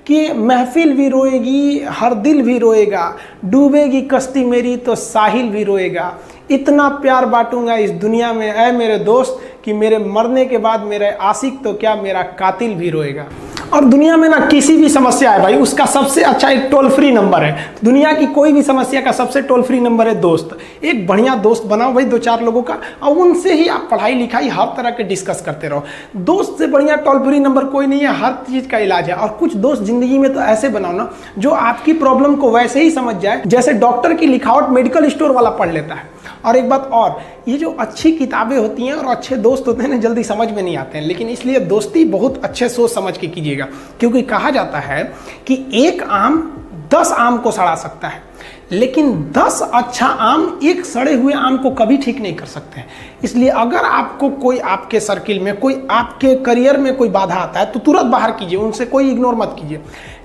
कि महफिल भी रोएगी, हर दिल भी रोएगा, डूबेगी कश्ती मेरी तो साहिल भी रोएगा। इतना प्यार बांटूंगा इस दुनिया में ऐ मेरे दोस्त कि मेरे मरने के बाद मेरे आशिक तो क्या मेरा कातिल भी रोएगा। और दुनिया में ना किसी भी समस्या है भाई, उसका सबसे अच्छा एक टोल फ्री नंबर है। दुनिया की कोई भी समस्या का सबसे टोल फ्री नंबर है दोस्त। एक बढ़िया दोस्त बनाओ भाई, 2-4 लोगों का, और उनसे ही आप पढ़ाई लिखाई हर तरह के डिस्कस करते रहो। दोस्त से बढ़िया टोल फ्री नंबर कोई नहीं है, हर चीज़ का इलाज है। और कुछ दोस्त जिंदगी में तो ऐसे बनाओ ना जो आपकी प्रॉब्लम को वैसे ही समझ जाए जैसे डॉक्टर की लिखावट मेडिकल स्टोर वाला पढ़ लेता है। और एक बात और, ये जो अच्छी किताबें होती हैं और अच्छे दोस्त होते हैं ना, जल्दी समझ में नहीं आते हैं। लेकिन इसलिए दोस्ती बहुत अच्छे सोच समझ के कीजिएगा, क्योंकि कहा जाता है कि एक आम 10 आम को सड़ा सकता है, लेकिन 10 अच्छा आम एक सड़े हुए आम को कभी ठीक नहीं कर सकते हैं। इसलिए अगर आपको कोई आपके सर्किल में, कोई आपके करियर में कोई बाधा आता है तो तुरंत बाहर कीजिए, उनसे कोई इग्नोर मत कीजिए।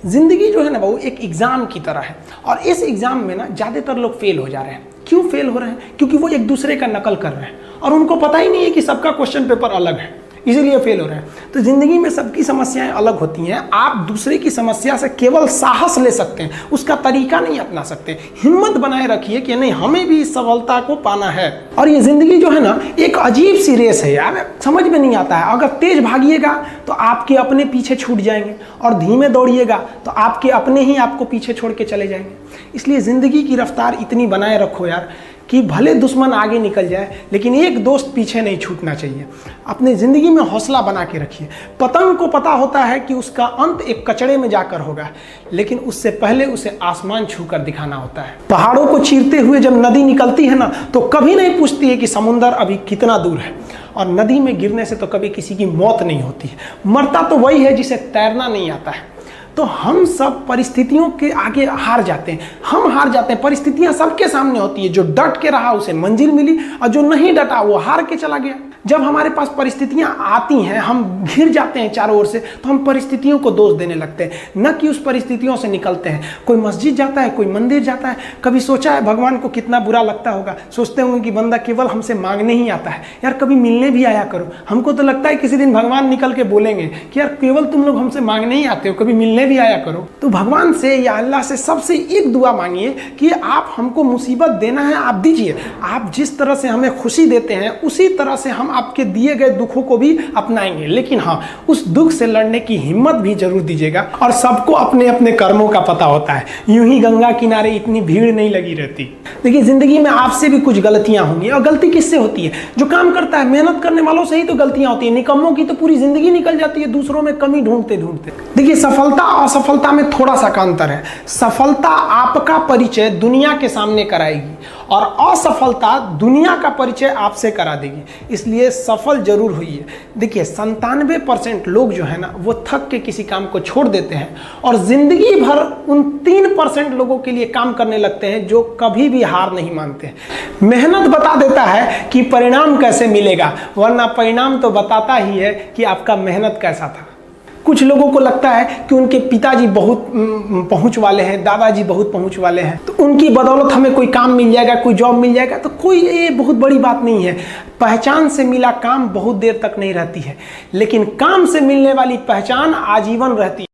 जिंदगी जो है ना वो एक एग्जाम की तरह है, और इस एग्जाम में ना ज़्यादातर लोग फेल हो जा रहे हैं। क्यों फेल हो रहे हैं? क्योंकि वो एक दूसरे का नकल कर रहे हैं और उनको पता ही नहीं है कि सबका क्वेश्चन पेपर अलग है, इसीलिए फेल हो रहे हैं। तो जिंदगी में सबकी समस्याएं अलग होती हैं। आप दूसरे की समस्या से केवल साहस ले सकते हैं, उसका तरीका नहीं अपना सकते। हिम्मत बनाए रखिए कि नहीं, हमें भी इस सफलता को पाना है। और ये जिंदगी जो है ना एक अजीब सी रेस है यार, समझ में नहीं आता है। अगर तेज भागिएगा तो आपके अपने पीछे छूट जाएंगे, और धीमे दौड़िएगा तो आपके अपने ही आपको पीछे छोड़ के चले जाएंगे। इसलिए जिंदगी की रफ्तार इतनी बनाए रखो यार कि भले दुश्मन आगे निकल जाए लेकिन एक दोस्त पीछे नहीं छूटना चाहिए। अपने ज़िंदगी में हौसला बना के रखिए। पतंग को पता होता है कि उसका अंत एक कचड़े में जाकर होगा, लेकिन उससे पहले उसे आसमान छूकर दिखाना होता है। पहाड़ों को चीरते हुए जब नदी निकलती है ना तो कभी नहीं पूछती है कि समुंदर अभी कितना दूर है, और नदी में गिरने से तो कभी किसी की मौत नहीं होती है। मरता तो वही है जिसे तैरना नहीं आता है। तो हम सब परिस्थितियों के आगे हार जाते हैं, हम हार जाते हैं। परिस्थितियां सबके सामने होती है, जो डट के रहा उसे मंजिल मिली, और जो नहीं डटा वो हार के चला गया। जब हमारे पास परिस्थितियां आती हैं, हम घिर जाते हैं चारों ओर से, तो हम परिस्थितियों को दोष देने लगते हैं, न कि उस परिस्थितियों से निकलते हैं। कोई मस्जिद जाता है, कोई मंदिर जाता है, कभी सोचा है भगवान को कितना बुरा लगता होगा? सोचते होंगे कि बंदा केवल हमसे मांगने ही आता है, यार कभी मिलने भी आया करो। हमको तो लगता है किसी दिन भगवान निकल के बोलेंगे कि यार केवल तुम लोग हमसे मांगने ही आते हो, कभी मिलने भी आया करो। तो भगवान से या अल्लाह से सबसे एक दुआ मांगिए कि आप हमको मुसीबत देना है, आप दीजिए। आप जिस तरह से हमें खुशी देते हैं उसी तरह से हम आपके दिए गए दुखों को भी अपनाएंगे, लेकिन हाँ, उस दुख से लड़ने की हिम्मत भी जरूर दीजिएगा। और सबको अपने अपने कर्मों का पता होता है, यूं ही गंगा किनारे इतनी भीड़ नहीं लगी रहती। देखिए जिंदगी में आपसे भी कुछ गलतियां होंगी, और गलती किससे होती है? जो काम करता है, मेहनत करने वालों से ही तो गलतियां होती है। निकम्मों की तो पूरी जिंदगी निकल जाती है दूसरों में कमी ढूंढते ढूंढते। देखिए सफलता और असफलता में थोड़ा सा का अंतर है। सफलता आपका परिचय दुनिया के सामने कराएगी, और असफलता दुनिया का परिचय आपसे करा देगी। इसलिए सफल जरूर होइए। देखिए 97% लोग जो है ना वो थक के किसी काम को छोड़ देते हैं, और जिंदगी भर उन 3% लोगों के लिए काम करने लगते हैं जो कभी भी हार नहीं मानते। मेहनत बता देता है कि परिणाम कैसे मिलेगा, वरना परिणाम तो बताता ही है कि आपका मेहनत कैसा था। कुछ लोगों को लगता है कि उनके पिताजी बहुत पहुंच वाले हैं, दादाजी बहुत पहुंच वाले हैं, तो उनकी बदौलत हमें कोई काम मिल जाएगा, कोई जॉब मिल जाएगा। तो कोई ये बहुत बड़ी बात नहीं है। पहचान से मिला काम बहुत देर तक नहीं रहती है, लेकिन काम से मिलने वाली पहचान आजीवन रहती है।